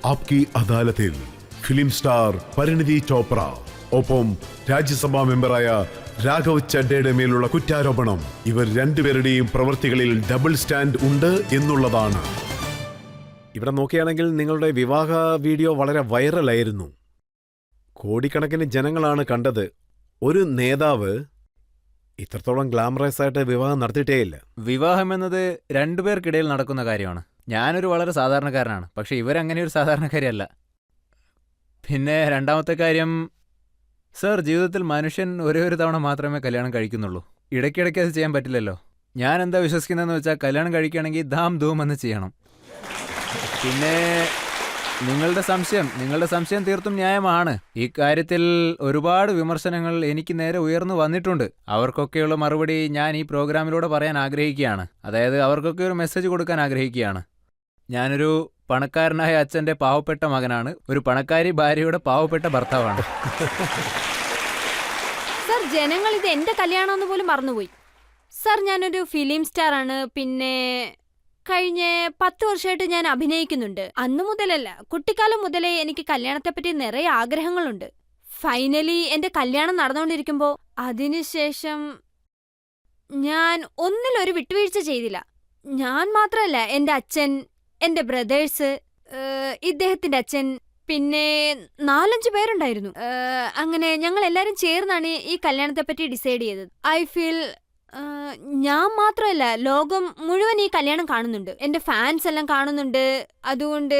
ആപ്കി അദാലത്തിൽ film star പരിണിതി Chopra ഒപ്പം രാജ്യസഭാ മെമ്പറായ രാഘവ് ചഡ്ഡയുടെ മേലുള്ള കുറ്റാരോപണം ഇവർ രണ്ടുപേരുടെയും പ്രവൃത്തികളിൽ ഡബിൾ സ്റ്റാൻഡ് ഉണ്ട് എന്നുള്ളതാണ്. ഇവിടെ നോക്കുകയാണെങ്കിൽ നിങ്ങളുടെ വിവാഹ വീഡിയോ വളരെ വൈറലായിരുന്നു. കോടിക്കണക്കിന് ജനങ്ങളാണ് കണ്ടത്. ഒരു നേതാവ് ഇത്രത്തോളം ഗ്ലാമറസ് ആയിട്ട് വിവാഹം നടത്തിയിട്ടേയില്ല. വിവാഹം എന്നത് രണ്ടുപേർക്കിടയിൽ നടക്കുന്ന കാര്യമാണ്. ഞാനൊരു വളരെ സാധാരണക്കാരനാണ്, പക്ഷെ ഇവരങ്ങനെ ഒരു സാധാരണക്കാരിയല്ല. പിന്നെ രണ്ടാമത്തെ കാര്യം, സർ, ജീവിതത്തിൽ മനുഷ്യൻ ഒരേ ഒരു തവണ മാത്രമേ കല്യാണം കഴിക്കുന്നുള്ളൂ. ഇടയ്ക്കിടയ്ക്ക് അത് ചെയ്യാൻ പറ്റില്ലല്ലോ. ഞാൻ എന്താ വിശ്വസിക്കുന്നതെന്ന് വെച്ചാൽ കല്യാണം കഴിക്കുകയാണെങ്കിൽ ധാം ധൂം എന്ന് ചെയ്യണം. പിന്നെ നിങ്ങളുടെ സംശയം തീർത്തും ന്യായമാണ്. ഈ കാര്യത്തിൽ ഒരുപാട് വിമർശനങ്ങൾ എനിക്ക് നേരെ ഉയർന്നു വന്നിട്ടുണ്ട്. അവർക്കൊക്കെയുള്ള മറുപടി ഞാൻ ഈ പ്രോഗ്രാമിലൂടെ പറയാൻ ആഗ്രഹിക്കുകയാണ്. അതായത് അവർക്കൊക്കെ ഒരു മെസ്സേജ് കൊടുക്കാൻ ആഗ്രഹിക്കുകയാണ്. ഞാനൊരു പണക്കാരനായ അച്ഛൻ്റെ പാവപ്പെട്ട മകനാണ്, ഒരു പണക്കാരി ഭാര്യയുടെ പാവപ്പെട്ട ഭർത്താവാണ്. സർ, ജനങ്ങൾ ഇത് എന്റെ കല്യാണമെന്ന് പോലും മറന്നുപോയി. സർ, ഞാനൊരു ഫിലിം സ്റ്റാർ ആണ്. പിന്നെ കഴിഞ്ഞ 10 വർഷമായിട്ട് ഞാൻ അഭിനയിക്കുന്നുണ്ട്. അന്നു മുതലല്ല, കുട്ടിക്കാലം മുതലേ എനിക്ക് കല്യാണത്തെപ്പറ്റി നിറയെ ആഗ്രഹങ്ങളുണ്ട്. ഫൈനലി എന്റെ കല്യാണം നടന്നുകൊണ്ടിരിക്കുമ്പോൾ അതിനുശേഷം ഞാൻ ഒന്നിലൊരു വിട്ടുവീഴ്ച ചെയ്തില്ല. ഞാൻ മാത്രമല്ല, എന്റെ അച്ഛൻ, എന്റെ ബ്രദേഴ്സ്, ഇദ്ദേഹത്തിന്റെ അച്ഛൻ, പിന്നെ 4-5 പേരുണ്ടായിരുന്നു. അങ്ങനെ ഞങ്ങൾ എല്ലാവരും ചേർന്നാണ് ഈ കല്യാണത്തെപ്പറ്റി ഡിസൈഡ് ചെയ്തത്. ഐ ഫീൽ ഞാൻ മാത്രമല്ല, ലോകം മുഴുവൻ ഈ കല്യാണം കാണുന്നുണ്ട്. എന്റെ ഫാൻസ് എല്ലാം കാണുന്നുണ്ട്. അതുകൊണ്ട്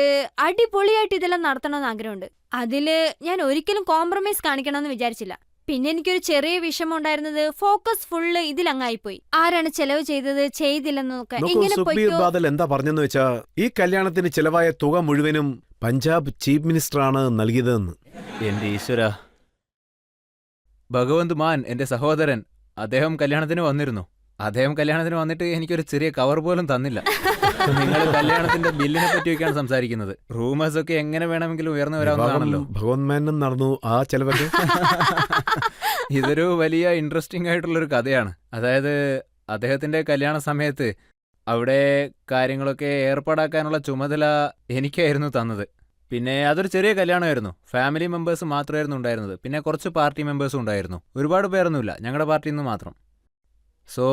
അടിപൊളിയായിട്ട് ഇതെല്ലാം നടത്തണമെന്ന് ആഗ്രഹമുണ്ട്. അതില് ഞാൻ ഒരിക്കലും കോംപ്രമൈസ് കാണിക്കണമെന്ന് വിചാരിച്ചില്ല. പിന്നെ എനിക്കൊരു ചെറിയ വിഷമം ഉണ്ടായിരുന്നത്, ഫോക്കസ് ഫുള്ള് ഇതിലങ്ങായിപ്പോയി. ആരാണ് ചെലവ് ചെയ്തത്, ചെയ്തില്ലെന്നൊക്കെ. ഇങ്ങനെ എന്താ പറഞ്ഞെന്ന് വെച്ചാ, ഈ കല്യാണത്തിന് ചെലവായ തുക മുഴുവനും പഞ്ചാബ് ചീഫ് മിനിസ്റ്ററാണ് നൽകിയതെന്ന്. എന്റെ ഈശ്വര, ഭഗവന്ത് മാൻ, എന്റെ സഹോദരൻ, അദ്ദേഹം കല്യാണത്തിന് വന്നിരുന്നു. അദ്ദേഹം കല്യാണത്തിന് വന്നിട്ട് എനിക്കൊരു ചെറിയ കവർ പോലും തന്നില്ല. നിങ്ങൾ കല്യാണത്തിന്റെ ബില്ലിനെ പറ്റിയൊക്കെയാണ് സംസാരിക്കുന്നത്. റൂമേഴ്സ് ഒക്കെ എങ്ങനെ വേണമെങ്കിലും ഉയർന്നു വരാവുന്നതാണല്ലോ. ഭഗവന്മാനും നടന്നു ആ ചെലവൊക്കെ. ഇതൊരു വലിയ ഇൻട്രസ്റ്റിംഗ് ആയിട്ടുള്ളൊരു കഥയാണ്. അതായത് അദ്ദേഹത്തിന്റെ കല്യാണ സമയത്ത് അവിടെ കാര്യങ്ങളൊക്കെ ഏർപ്പാടാക്കാനുള്ള ചുമതല എനിക്കായിരുന്നു തന്നത്. പിന്നെ അതൊരു ചെറിയ കല്യാണമായിരുന്നു. ഫാമിലി മെമ്പേഴ്സ് മാത്രമായിരുന്നു ഉണ്ടായിരുന്നത്. പിന്നെ കുറച്ച് പാർട്ടി മെമ്പേഴ്സും ഉണ്ടായിരുന്നു. ഒരുപാട് പേരൊന്നുമില്ല, ഞങ്ങളുടെ പാർട്ടിയിൽ നിന്ന് മാത്രം. സോ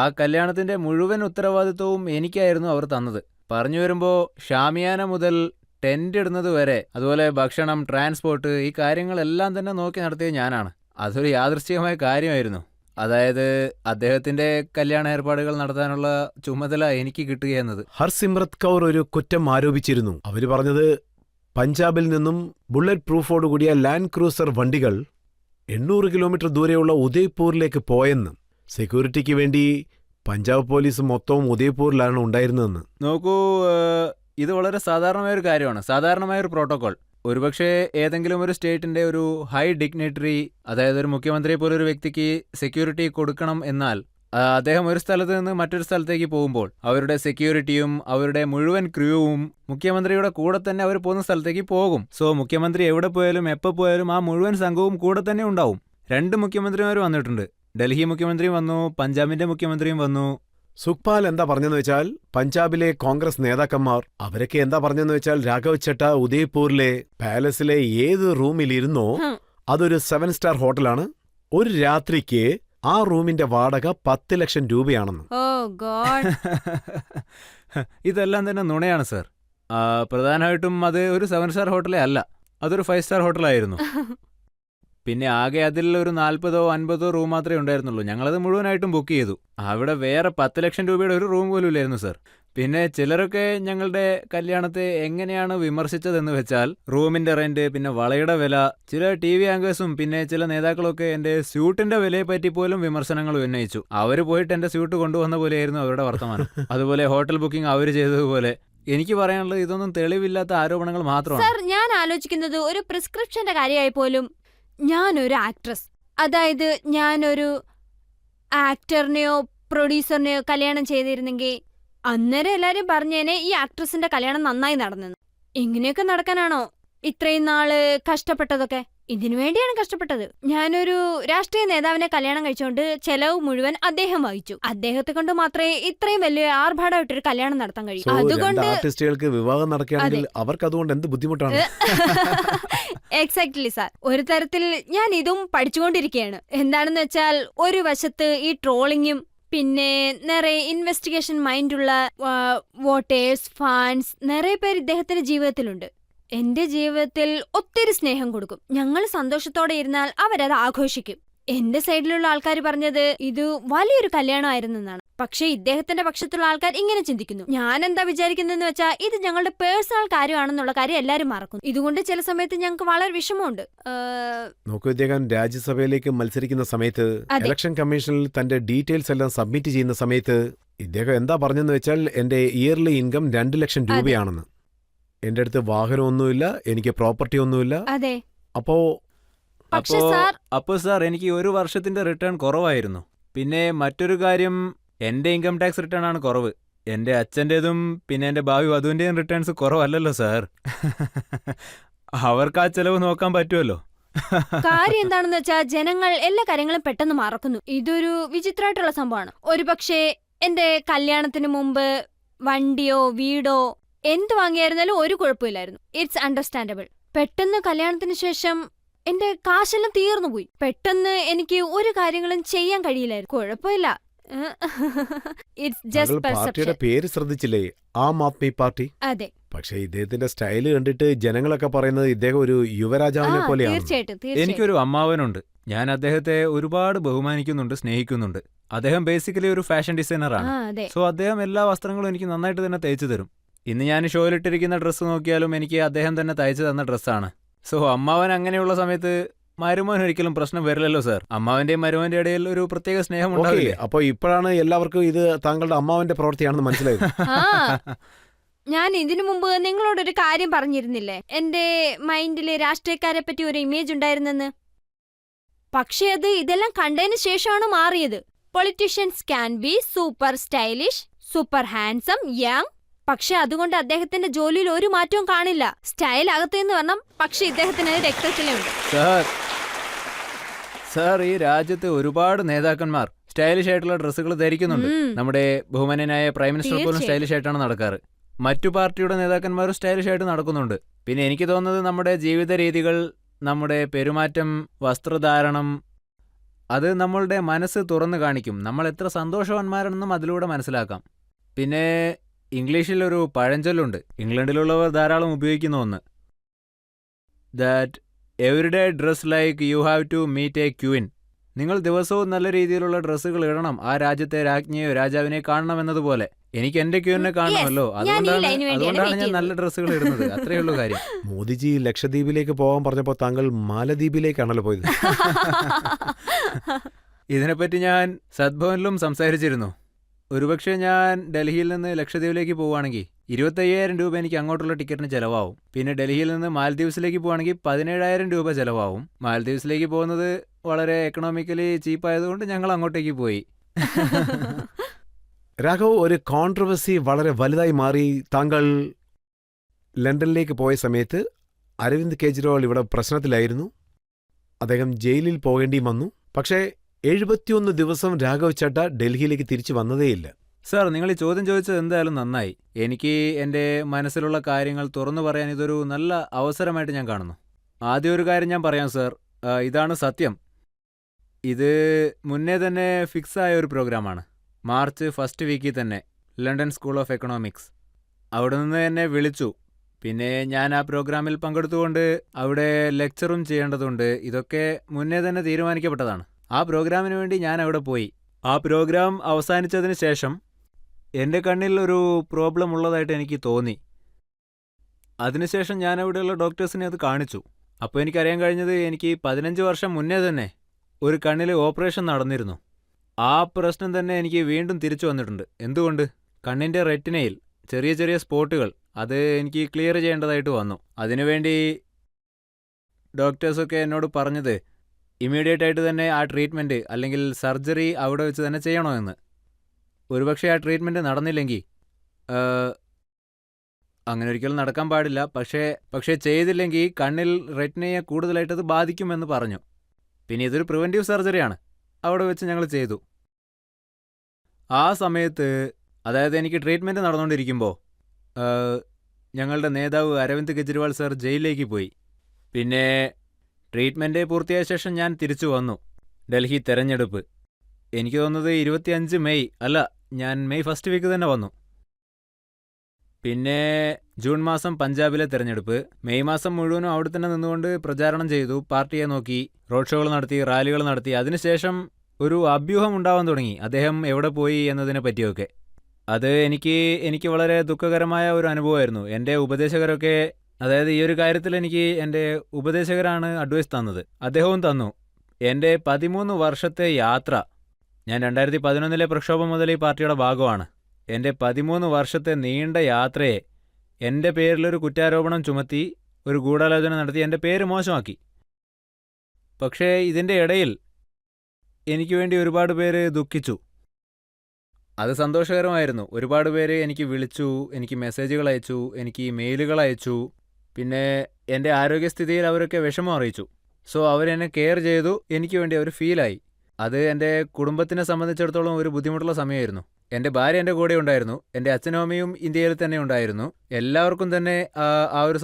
ആ കല്യാണത്തിന്റെ മുഴുവൻ ഉത്തരവാദിത്വവും എനിക്കായിരുന്നു അവർ തന്നത്. പറഞ്ഞു വരുമ്പോൾ ഷാമിയാന മുതൽ ടെന്റ് ഇടുന്നത് വരെ, അതുപോലെ ഭക്ഷണം, ട്രാൻസ്പോർട്ട്, ഈ കാര്യങ്ങളെല്ലാം തന്നെ നോക്കി നടത്തിയത് ഞാനാണ്. അതൊരു യാദൃശ്ചികമായ കാര്യമായിരുന്നു. അതായത് അദ്ദേഹത്തിന്റെ കല്യാണ ഏർപ്പാടുകൾ നടത്താനുള്ള ചുമതല എനിക്ക് കിട്ടുകയെന്നത്. ഹർസിമ്രത് കൗർ ഒരു കുറ്റം ആരോപിച്ചിരുന്നു. അവര് പറഞ്ഞത് പഞ്ചാബിൽ നിന്നും ബുള്ളറ്റ് പ്രൂഫോടുകൂടിയ ലാൻഡ് ക്രൂസർ വണ്ടികൾ 800 കിലോമീറ്റർ ദൂരെയുള്ള ഉദയ്പൂരിലേക്ക് പോയെന്ന്. സെക്യൂരിറ്റിക്ക് വേണ്ടി പഞ്ചാബ് പോലീസ് മൊത്തവും ഉദയ്പൂരിലാണ് ഉണ്ടായിരുന്നതെന്ന്. നോക്കൂ, ഇത് വളരെ സാധാരണമായൊരു കാര്യമാണ്, സാധാരണമായൊരു പ്രോട്ടോകോൾ. ഒരുപക്ഷെ ഏതെങ്കിലും ഒരു സ്റ്റേറ്റിന്റെ ഒരു ഹൈ ഡിഗ്നിറ്ററി, അതായത് ഒരു മുഖ്യമന്ത്രിയെ പോലൊരു വ്യക്തിക്ക് സെക്യൂരിറ്റി കൊടുക്കണം എന്നാൽ അദ്ദേഹം ഒരു സ്ഥലത്ത് നിന്ന് മറ്റൊരു സ്ഥലത്തേക്ക് പോകുമ്പോൾ അവരുടെ സെക്യൂരിറ്റിയും അവരുടെ മുഴുവൻ ക്രൂവും മുഖ്യമന്ത്രിയുടെ കൂടെ തന്നെ അവർ പോകുന്ന സ്ഥലത്തേക്ക് പോകും. സോ മുഖ്യമന്ത്രി എവിടെ പോയാലും എപ്പോൾ പോയാലും ആ മുഴുവൻ സംഘവും കൂടെ തന്നെ ഉണ്ടാവും. 2 മുഖ്യമന്ത്രിമാർ വന്നിട്ടുണ്ട്. ഡൽഹി മുഖ്യമന്ത്രിയും വന്നു, പഞ്ചാബിന്റെ മുഖ്യമന്ത്രിയും വന്നു. സുഖ്പാൽ എന്താ പറഞ്ഞെന്ന് വെച്ചാൽ, പഞ്ചാബിലെ കോൺഗ്രസ് നേതാക്കന്മാർ അവരൊക്കെ എന്താ പറഞ്ഞെന്ന് വെച്ചാൽ, രാഘവ് ചട്ട ഉദയ്പൂരിലെ പാലസിലെ ഏത് റൂമിലിരുന്നോ അതൊരു 7 സ്റ്റാർ ഹോട്ടലാണ്. ഒരു രാത്രിക്ക് ആ റൂമിന്റെ വാടക 10 ലക്ഷം രൂപയാണെന്ന്. ഇതെല്ലാം തന്നെ നുണയാണ് സർ. പ്രധാനമായിട്ടും അത് ഒരു 7 സ്റ്റാർ ഹോട്ടലേ അല്ല, അതൊരു 5 സ്റ്റാർ ഹോട്ടലായിരുന്നു. പിന്നെ ആകെ അതിൽ ഒരു 40-50 റൂം മാത്രമേ ഉണ്ടായിരുന്നുള്ളൂ. ഞങ്ങളത് മുഴുവനായിട്ടും ബുക്ക് ചെയ്തു. അവിടെ വേറെ 10 ലക്ഷം രൂപയുടെ ഒരു റൂം പോലും ഇല്ലായിരുന്നു സർ. പിന്നെ ചിലരൊക്കെ ഞങ്ങളുടെ കല്യാണത്തെ എങ്ങനെയാണ് വിമർശിച്ചതെന്ന് വെച്ചാൽ, റൂമിന്റെ റെന്റ്, പിന്നെ വളയുടെ വില, ചില TV ആങ്കേഴ്സും പിന്നെ ചില നേതാക്കളൊക്കെ എന്റെ സ്യൂട്ടിന്റെ വിലയെ പറ്റി പോലും വിമർശനങ്ങൾ ഉന്നയിച്ചു. അവര് പോയിട്ട് എന്റെ സ്യൂട്ട് കൊണ്ടുവന്ന പോലെയായിരുന്നു അവരുടെ വർത്തമാനം. അതുപോലെ ഹോട്ടൽ ബുക്കിംഗ് അവർ ചെയ്തതുപോലെ. എനിക്ക് പറയാനുള്ളത്, ഇതൊന്നും തെളിവില്ലാത്ത ആരോപണങ്ങൾ മാത്രമാണ്. സർ, ഞാൻ ആലോചിക്കുന്നത് ഒരു പ്രിസ്ക്രിപ്ഷന്റെ കാര്യമായി പോലും ഞാനൊരു ആക്ട്രസ്, അതായത് ഞാനൊരു ആക്ടറിനെയോ പ്രൊഡ്യൂസറിനെയോ കല്യാണം ചെയ്തിരുന്നെങ്കിൽ അന്നേരം എല്ലാരും പറഞ്ഞേനെ ഈ ആക്ട്രസിന്റെ കല്യാണം നന്നായി നടന്നെന്ന്. ഇങ്ങനെയൊക്കെ നടക്കാനാണോ ഇത്രയും നാള് കഷ്ടപ്പെട്ടതൊക്കെ? ഇതിനു വേണ്ടിയാണ് കഷ്ടപ്പെട്ടത്. ഞാനൊരു രാഷ്ട്രീയ നേതാവിനെ കല്യാണം കഴിച്ചുകൊണ്ട് ചെലവ് മുഴുവൻ അദ്ദേഹം വഹിച്ചു. അദ്ദേഹത്തെ കൊണ്ട് മാത്രമേ ഇത്രയും വലിയ ആർഭാടമായിട്ടൊരു കല്യാണം നടത്താൻ കഴിയൂ. So, രണ്ട് അതുകൊണ്ട് ആർട്ടിസ്റ്റുകൾക്ക് വിവാഹം നടക്കുകയാണെങ്കിൽ അവർക്ക് അതുകൊണ്ട് എന്ത് ബുദ്ധിമുട്ടാണ്? Exactly sir. ഒരു തരത്തിൽ ഞാൻ ഇതും പഠിച്ചുകൊണ്ടിരിക്കുകയാണ്. എന്താണെന്ന് വെച്ചാൽ ഒരു വശത്ത് ഈ ട്രോളിങ്ങും പിന്നെ നിറയെ ഇൻവെസ്റ്റിഗേഷൻ മൈൻഡുള്ള വോട്ടേഴ്സ്, ഫാൻസ് നിറയെ പേര് ഇദ്ദേഹത്തിന്റെ ജീവിതത്തിലുണ്ട്. എന്റെ ജീവിതത്തിൽ ഒത്തിരി സ്നേഹം കൊടുക്കും. ഞങ്ങൾ സന്തോഷത്തോടെ ഇരുന്നാൽ അവരത് ആഘോഷിക്കും. എന്റെ സൈഡിലുള്ള ആൾക്കാർ പറഞ്ഞത് ഇത് വലിയൊരു കല്യാണമായിരുന്നെന്നാണ്. പക്ഷെ ഇദ്ദേഹത്തിന്റെ പക്ഷത്തുള്ള ആൾക്കാർ ഇങ്ങനെ ചിന്തിക്കുന്നു. ഞാൻ എന്താ വിചാരിക്കുന്നതെന്ന് വെച്ചാൽ ഇത് ഞങ്ങളുടെ പേഴ്സണൽ കാര്യമാണെന്നുള്ള കാര്യം എല്ലാരും മറക്കുന്നു. ഇതുകൊണ്ട് ചില സമയത്ത് ഞങ്ങൾക്ക് വളരെ വിഷമമുണ്ട്. നോക്കൂ, ഇദ്ദേഹം രാജ്യസഭയിലേക്ക് മത്സരിക്കുന്ന സമയത്ത് അതെ. ഇലക്ഷൻ കമ്മീഷനിൽ തന്റെ ഡീറ്റെയിൽസ് എല്ലാം സബ്മിറ്റ് ചെയ്യുന്ന സമയത്ത് ഇദ്ദേഹം എന്താ പറഞ്ഞെന്ന് വെച്ചാൽ എന്റെ ഇയർലി ഇൻകം 2 ലക്ഷം രൂപയാണെന്ന്. എന്റെ അടുത്ത് വാഹനമൊന്നുമില്ല, എനിക്ക് പ്രോപ്പർട്ടി ഒന്നുമില്ല. അതെ. അപ്പോ പക്ഷെ സാർ അപ്പോൾ സാർ എനിക്ക് ഒരു വർഷത്തിന്റെ റിട്ടേൺ കുറവായിരുന്നു. പിന്നെ മറ്റൊരു കാര്യം, എന്റെ ഇൻകം ടാക്സ് റിട്ടേൺ ആണ് കുറവ്. എന്റെ അച്ഛൻ്റെതും പിന്നെ എന്റെ ഭാവി വധുവിന്റെയും റിട്ടേൺസ് കുറവല്ലല്ലോ സാർ. അവർക്ക് ആ ചെലവ് നോക്കാൻ പറ്റുമല്ലോ. കാര്യം എന്താണെന്ന് വെച്ചാൽ ജനങ്ങൾ എല്ലാ കാര്യങ്ങളും പെട്ടെന്ന് മറക്കുന്നു. ഇതൊരു വിചിത്രമായിട്ടുള്ള സംഭവമാണ്. ഒരുപക്ഷെ എന്റെ കല്യാണത്തിന് മുമ്പ് വണ്ടിയോ വീടോ എന്ത് വാങ്ങിയായിരുന്നാലും ഒരു കുഴപ്പമില്ലായിരുന്നു. It's understandable. പെട്ടെന്ന് കല്യാണത്തിന് ശേഷം എന്റെ കാശെല്ലാം തീർന്നുപോയി. പെട്ടെന്ന് എനിക്ക് ഒരു കാര്യങ്ങളും ചെയ്യാൻ കഴിയില്ലായിരുന്നു. കുഴപ്പമില്ല, ഇറ്റ്സ് ജസ്റ്റ് പാർട്ടിയുടെ പെർസെപ്ഷൻ. പേര് ശ്രദ്ധിച്ചില്ലേ? ആം ആദ്മി പാർട്ടി. അതെ. പക്ഷെ ഇദ്ദേഹത്തിന്റെ സ്റ്റൈല് കണ്ടിട്ട് ജനങ്ങളൊക്കെ പറയുന്നത് ഇദ്ദേഹം ഒരു യുവരാജാവിനെ പോലെയാണ്. തീർച്ചയായിട്ടും തീർച്ചയായിട്ടും. എനിക്കൊരു അമ്മാവനുണ്ട്. ഞാൻ അദ്ദേഹത്തെ ഒരുപാട് ബഹുമാനിക്കുന്നുണ്ട്, സ്നേഹിക്കുന്നുണ്ട്. അദ്ദേഹം ബേസിക്കലി ഒരു ഫാഷൻ ഡിസൈനറാണ്. അതെ. സോ അദ്ദേഹം എല്ലാ വസ്ത്രങ്ങളും എനിക്ക് നന്നായിട്ട് തന്നെ തയ്ച്ചു തരും. ഇന്ന് ഞാൻ ഷോയിലിട്ടിരിക്കുന്ന ഡ്രസ്സ് നോക്കിയാലും എനിക്ക് അദ്ദേഹം തന്നെ തയ്ച്ചു തന്ന ഡ്രസ്സാണ്. സോ അമ്മാവൻ അങ്ങനെയുള്ള സമയത്ത് മരുമോൻ ഒരിക്കലും പ്രശ്നം വരില്ലല്ലോ സാർ. അമ്മാവന്റെയും മരുമോന്റെ ഇടയിൽ ഒരു പ്രത്യേക സ്നേഹം ഓക്കെ, ഉണ്ടാവില്ലേ? അപ്പൊ ഇപ്പോഴാണ് എല്ലാവർക്കും ഇത് താങ്കളുടെ അമ്മാവന്റെ പ്രവൃത്തിയാണെന്ന് മനസ്സിലായത്. ആ, ഞാൻ ഇതിനു മുമ്പ് നിങ്ങളോടൊരു കാര്യം പറഞ്ഞിരുന്നില്ലേ, എന്റെ മൈൻഡില് രാഷ്ട്രീയക്കാരെ പറ്റി ഒരു ഇമേജ് ഉണ്ടായിരുന്നെന്ന്. പക്ഷേ അത് ഇതെല്ലാം കണ്ടതിന് ശേഷമാണ് മാറിയത്. Politicians can be super stylish, super handsome, young. പക്ഷെ അതുകൊണ്ട് അദ്ദേഹത്തിന്റെ ജോലിയിൽ ഒരു മാറ്റവും കാണില്ല. സ്റ്റൈൽ അകത്തുനിന്ന് വരണം, പക്ഷെ ഇദ്ദേഹത്തിന് അത് രക്തത്തിലുണ്ട്. സാർ ഈ രാജ്യത്ത് ഒരുപാട് നേതാക്കന്മാർ സ്റ്റൈലിഷ് ആയിട്ടുള്ള ഡ്രസ്സുകൾ ധരിക്കുന്നുണ്ട്. നമ്മുടെ ബഹുമാന്യനായ പ്രൈം മിനിസ്റ്റർ പോലും തീർച്ചയായും. സ്റ്റൈലിഷ് ആയിട്ടാണ് നടക്കാറ്. മറ്റു പാർട്ടിയുടെ നേതാക്കന്മാരും സ്റ്റൈലിഷ് ആയിട്ട് നടക്കുന്നുണ്ട്. പിന്നെ എനിക്ക് തോന്നുന്നത് നമ്മുടെ ജീവിത രീതികൾ, നമ്മുടെ പെരുമാറ്റം, വസ്ത്രധാരണം, അത് നമ്മളുടെ മനസ്സ് തുറന്നു കാണിക്കും. നമ്മൾ എത്ര സന്തോഷവാന്മാരാണെന്നും അതിലൂടെ മനസ്സിലാക്കാം. പിന്നെ ഇംഗ്ലീഷിൽ ഒരു പഴഞ്ചൊല്ലുണ്ട്, ഇംഗ്ലണ്ടിലുള്ളവർ ധാരാളം ഉപയോഗിക്കുന്ന ഒന്ന്. That everyday dress like you have to meet a queen. നിങ്ങൾ ദിവസവും നല്ല രീതിയിലുള്ള ഡ്രസ്സുകൾ ഇടണം, ആ രാജ്യത്തെ രാജ്ഞിയോ രാജാവിനെ കാണണം എന്നതുപോലെ. എനിക്ക് എന്റെ ക്യൂവിനെ കാണണമല്ലോ, ഞാൻ ഈ ലൈന് വേണ്ടിയാണ് അതുകൊണ്ടാണ് വെയിറ്റ് ഞാൻ നല്ല ഡ്രസ്സുകൾ ഇടുന്നത്. അത്രയേ ഉള്ളൂ കാര്യം. മോദിജി ലക്ഷദ്വീപിലേക്ക് പോകാൻ പറഞ്ഞപ്പോ താങ്കൾ മാലദ്വീപിലേക്കാണല്ലോ പോയത്. ഇതിനെപ്പറ്റി ഞാൻ സദ്ഭവനിലും സംസാരിച്ചിരുന്നു. ഒരുപക്ഷെ ഞാൻ ഡൽഹിയിൽ നിന്ന് ലക്ഷദ്വീപിലേക്ക് പോവുകയാണെങ്കിൽ 25,000 രൂപ എനിക്ക് അങ്ങോട്ടുള്ള ടിക്കറ്റിന് ചിലവാകും. പിന്നെ ഡൽഹിയിൽ നിന്ന് മാൽദ്വീപ്സിലേക്ക് പോവുകയാണെങ്കിൽ 17,000 രൂപ ചിലവാകും. മാൽദ്വീപ്സിലേക്ക് പോകുന്നത് വളരെ എക്കണോമിക്കലി ചീപ്പായതുകൊണ്ട് ഞങ്ങൾ അങ്ങോട്ടേക്ക് പോയി. രാഘവ്, ഒരു കോൺട്രവേഴ്സി വളരെ വലുതായി മാറി. താങ്കൾ ലണ്ടനിലേക്ക് പോയ സമയത്ത് അരവിന്ദ് കെജ്രിവാൾ ഇവിടെ പ്രശ്നത്തിലായിരുന്നു. അദ്ദേഹം ജയിലിൽ പോകേണ്ടി വന്നു. പക്ഷേ 71 ദിവസം രാഘവ് ചഡ്ഡ ഡൽഹിയിലേക്ക് തിരിച്ചു വന്നതേയില്ല. സാർ, നിങ്ങൾ ഈ ചോദ്യം ചോദിച്ചത് എന്തായാലും നന്നായി. എനിക്ക് എൻ്റെ മനസ്സിലുള്ള കാര്യങ്ങൾ തുറന്നു പറയാൻ ഇതൊരു നല്ല അവസരമായിട്ട് ഞാൻ കാണുന്നു. ആദ്യം ഒരു കാര്യം ഞാൻ പറയാം സാർ, ഇതാണ് സത്യം. ഇത് മുന്നേ തന്നെ ഫിക്സ് ആയ ഒരു പ്രോഗ്രാമാണ്. മാർച്ച് ഫസ്റ്റ് വീക്കിൽ തന്നെ ലണ്ടൻ സ്കൂൾ ഓഫ് എക്കണോമിക്സ് അവിടെ നിന്ന് എന്നെ വിളിച്ചു. പിന്നെ ഞാൻ ആ പ്രോഗ്രാമിൽ പങ്കെടുത്തുകൊണ്ട് അവിടെ ലെക്ചറും ചെയ്യേണ്ടതുണ്ട്. ഇതൊക്കെ മുന്നേ തന്നെ തീരുമാനിക്കപ്പെട്ടതാണ്. ആ പ്രോഗ്രാമിന് വേണ്ടി ഞാൻ അവിടെ പോയി. ആ പ്രോഗ്രാം അവസാനിച്ചതിന് ശേഷം എൻ്റെ കണ്ണിൽ ഒരു പ്രോബ്ലം ഉള്ളതായിട്ട് എനിക്ക് തോന്നി. അതിനുശേഷം ഞാൻ അവിടെയുള്ള ഡോക്ടേഴ്സിനെ അത് കാണിച്ചു. അപ്പോൾ എനിക്കറിയാൻ കഴിഞ്ഞത് എനിക്ക് 15 വർഷം മുന്നേ തന്നെ ഒരു കണ്ണിൽ ഓപ്പറേഷൻ നടന്നിരുന്നു. ആ പ്രശ്നം തന്നെ എനിക്ക് വീണ്ടും തിരിച്ചു വന്നിട്ടുണ്ട്. എന്തുകൊണ്ട്? കണ്ണിൻ്റെ റെറ്റിനയിൽ ചെറിയ ചെറിയ സ്പോട്ടുകൾ, അത് എനിക്ക് ക്ലിയർ ചെയ്യേണ്ടതായിട്ട് വന്നു. അതിനുവേണ്ടി ഡോക്ടേഴ്സൊക്കെ എന്നോട് പറഞ്ഞത് ഇമ്മീഡിയറ്റ് ആയിട്ട് തന്നെ ആ ട്രീറ്റ്മെൻറ്റ് അല്ലെങ്കിൽ സർജറി അവിടെ വെച്ച് തന്നെ ചെയ്യണമെന്ന്. ഒരുപക്ഷെ ആ ട്രീറ്റ്മെൻറ്റ് നടന്നില്ലെങ്കിൽ അങ്ങനെ ഒരിക്കലും നടക്കാൻ പാടില്ല. പക്ഷേ ചെയ്തില്ലെങ്കിൽ കണ്ണിൽ റെറ്റിനയെ കൂടുതലായിട്ടത് ബാധിക്കുമെന്ന് പറഞ്ഞു. പിന്നെ ഇതൊരു പ്രിവെൻറ്റീവ് സർജറിയാണ്. അവിടെ വെച്ച് ഞങ്ങൾ ചെയ്തു. ആ സമയത്ത്, അതായത് എനിക്ക് ട്രീറ്റ്മെൻറ്റ് നടന്നുകൊണ്ടിരിക്കുമ്പോൾ ഞങ്ങളുടെ നേതാവ് അരവിന്ദ് കെജ്രിവാൾ സാർ ജയിലിലേക്ക് പോയി. പിന്നെ ട്രീറ്റ്മെൻറ്റ് പൂർത്തിയായ ശേഷം ഞാൻ തിരിച്ചു വന്നു. ഡൽഹി തെരഞ്ഞെടുപ്പ് എനിക്ക് തോന്നുന്നത് 25 മെയ് അല്ല, ഞാൻ മെയ് ഫസ്റ്റ് വീക്ക് തന്നെ വന്നു. പിന്നെ ജൂൺ മാസം പഞ്ചാബിലെ തെരഞ്ഞെടുപ്പ്. മെയ് മാസം മുഴുവനും അവിടെ തന്നെ നിന്നുകൊണ്ട് പ്രചാരണം ചെയ്തു, പാർട്ടിയെ നോക്കി, റോഡ് ഷോകൾ നടത്തി, റാലികൾ നടത്തി. അതിനുശേഷം ഒരു അഭ്യൂഹം ഉണ്ടാവാൻ തുടങ്ങി അദ്ദേഹം എവിടെ പോയി എന്നതിനെ പറ്റിയൊക്കെ. അത് എനിക്ക് വളരെ ദുഃഖകരമായ ഒരു അനുഭവമായിരുന്നു. എൻ്റെ ഉപദേശകരൊക്കെ, അതായത് ഈ ഒരു കാര്യത്തിൽ എനിക്ക് എൻ്റെ ഉപദേശകരാണ് അഡ്വൈസ് തന്നത്. അദ്ദേഹവും തന്നു. എൻ്റെ 13 വർഷത്തെ യാത്ര, ഞാൻ 2011 പ്രക്ഷോഭം മുതൽ ഈ പാർട്ടിയുടെ ഭാഗമാണ്. എൻ്റെ 13 വർഷത്തെ നീണ്ട യാത്രയെ എൻ്റെ പേരിലൊരു കുറ്റാരോപണം ചുമത്തി, ഒരു ഗൂഢാലോചന നടത്തി എൻ്റെ പേര് മോശമാക്കി. പക്ഷേ ഇതിൻ്റെ ഇടയിൽ എനിക്ക് വേണ്ടി ഒരുപാട് പേര് ദുഃഖിച്ചു. അത് സന്തോഷകരമായിരുന്നു. ഒരുപാട് പേര് എനിക്ക് വിളിച്ചു, എനിക്ക് മെസ്സേജുകൾ അയച്ചു, എനിക്ക് മെയിലുകൾ അയച്ചു. പിന്നെ എൻ്റെ ആരോഗ്യസ്ഥിതിയിൽ അവരൊക്കെ വിഷമം അറിയിച്ചു. സോ അവരെന്നെ കെയർ ചെയ്തു, എനിക്ക് വേണ്ടി അവർ ഫീലായി. അത് എൻ്റെ കുടുംബത്തിനെ സംബന്ധിച്ചിടത്തോളം ഒരു ബുദ്ധിമുട്ടുള്ള സമയമായിരുന്നു. എൻ്റെ ഭാര്യ എൻ്റെ കൂടെ ഉണ്ടായിരുന്നു, എൻ്റെ അച്ഛനും അമ്മയും ഇന്ത്യയിൽ തന്നെ ഉണ്ടായിരുന്നു. എല്ലാവർക്കും തന്നെ ആ ഒരു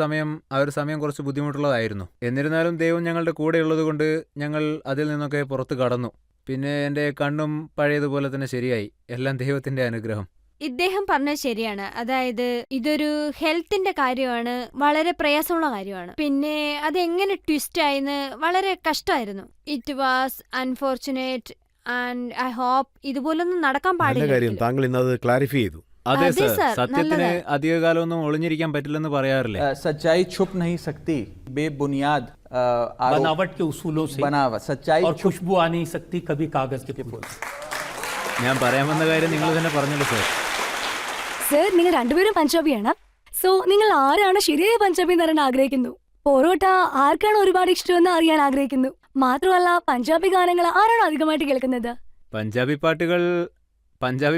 സമയം കുറച്ച് ബുദ്ധിമുട്ടുള്ളതായിരുന്നു. എന്നിരുന്നാലും ദൈവം ഞങ്ങളുടെ കൂടെ ഉള്ളതുകൊണ്ട് ഞങ്ങൾ അതിൽ നിന്നൊക്കെ പുറത്ത് കടന്നു. പിന്നെ എൻ്റെ കണ്ണും പഴയതുപോലെ തന്നെ ശരിയായി. എല്ലാം ദൈവത്തിൻ്റെ അനുഗ്രഹം. ഇദ്ദേഹം പറഞ്ഞത് ശരിയാണ്. അതായത് ഇതൊരു ഹെൽത്തിന്റെ കാര്യമാണ്, വളരെ പ്രയാസമുള്ള കാര്യമാണ്. പിന്നെ അതെങ്ങനെ ട്വിസ്റ്റ് ആയെന്ന് വളരെ കഷ്ടമായിരുന്നു. It was unfortunate and I hope ഇതുപോലൊന്നും നടക്കാൻ നല്ല കാര്യം പാടില്ല. താങ്കൾ ഇന്നത് ക്ലാരിഫൈ ചെയ്തു. അതെ അതെ സർ, സർ, സത്യത്തിന് നല്ലതായി. അധികകാലമൊന്നും ഒളിഞ്ഞിരിക്കാൻ പറ്റില്ലെന്ന് പറയാറില്ലേ? सच्चाई छुप नहीं सकती बेबुनियाद बनावट के उसूलों से बनावट सच्चाई और खुशबू आ नहीं सकती कभी कागज के फूल। ഞാൻ പറയാൻ വന്ന കാര്യം നിങ്ങൾ തന്നെ പറഞ്ഞല്ലോ സർ. സർ, നിങ്ങൾ രണ്ടുപേരും പഞ്ചാബിയാണ്. സോ നിങ്ങൾ ആരാണ് ശരിയായ പഞ്ചാബി എന്ന് അറിയാൻ ആഗ്രഹിക്കുന്നു. പൊറോട്ട ആർക്കാണ് ഒരുപാട് ഇഷ്ടമെന്ന് അറിയാൻ ആഗ്രഹിക്കുന്നു. മാത്രമല്ല, പഞ്ചാബി ഗാനങ്ങൾ ആരാണ് അധികമായിട്ട് കേൾക്കുന്നത്? പഞ്ചാബി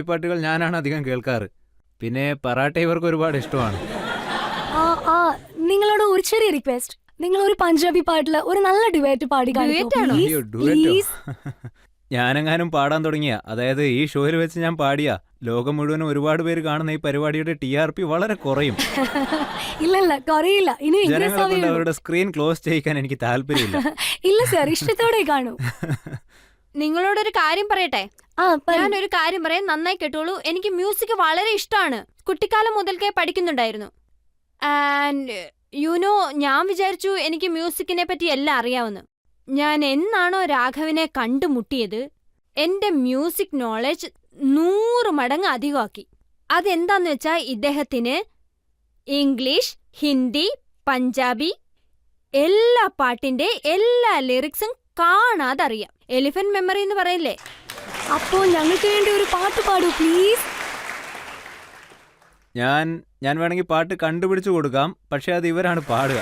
പാട്ടുകൾ ഞാനാണ് അധികം കേൾക്കാറ്. പിന്നെ പറാട്ട ഇവർക്ക് ഒരുപാട് ഇഷ്ടമാണ്. നിങ്ങളോട് ഒരു ചെറിയ റിക്വസ്റ്റ്, നിങ്ങൾ ഒരു പഞ്ചാബി പാട്ടില് ഒരു നല്ല ഡിബേറ്റ് പാടി Duet ആണോ? അയ്യോ, ഡുവറ്റോ? ഞാനെങ്ങാനും പാടാൻ തുടങ്ങിയ, അതായത് ഈ ഷോയിൽ വെച്ച് ഞാൻ പാടിയ, ലോകം മുഴുവനും ഒരുപാട് പേര് കാണുന്ന ഈ പരിപാടിയുടെ TRP വളരെ കുറയും. ഇല്ല കുറയില്ല. ഇനി ജനങ്ങളെ കൊണ്ട് അവരുടെ സ്ക്രീൻ ക്ലോസ് ചെയ്യിക്കാൻ എനിക്ക് താല്പര്യമില്ല. ഇല്ല സർ, ഇഷ്ടത്തോടെ കാണൂ. നിങ്ങളോടൊരു കാര്യം പറയട്ടെ. പറയൂ. ഞാനൊരു കാര്യം പറയാൻ, നന്നായി കേട്ടോളൂ. എനിക്ക് മ്യൂസിക് വളരെ ഇഷ്ടമാണ്. കുട്ടിക്കാലം മുതൽക്കേ പഠിക്കുന്നുണ്ടായിരുന്നു. ആൻഡ് ഞാൻ വിചാരിച്ചു എനിക്ക് മ്യൂസിക്കിനെ പറ്റി എല്ലാം അറിയാവുന്നു. ഞാൻ എന്നാണോ രാഘവിനെ കണ്ടുമുട്ടിയത്, എന്റെ മ്യൂസിക് നോളജ് 100 മടങ്ങ് അധികമാക്കി. അതെന്താന്ന് വെച്ചാൽ ഇദ്ദേഹത്തിന് ഇംഗ്ലീഷ്, ഹിന്ദി, പഞ്ചാബി എല്ലാ പാട്ടിന്റെ എല്ലാ ലിറിക്സും കാണാതറിയാം. എലിഫന്റ് മെമ്മറി എന്ന് പറയില്ലേ? അപ്പോൾ ഞങ്ങൾക്ക് വേണ്ടി ഒരു പാട്ട് പാടൂ പ്ലീസ്. ഞാൻ വേണമെങ്കിൽ പാട്ട് കണ്ടുപിടിച്ചു കൊടുക്കാം, പക്ഷെ അത് ഇവരാണ് പാടുക.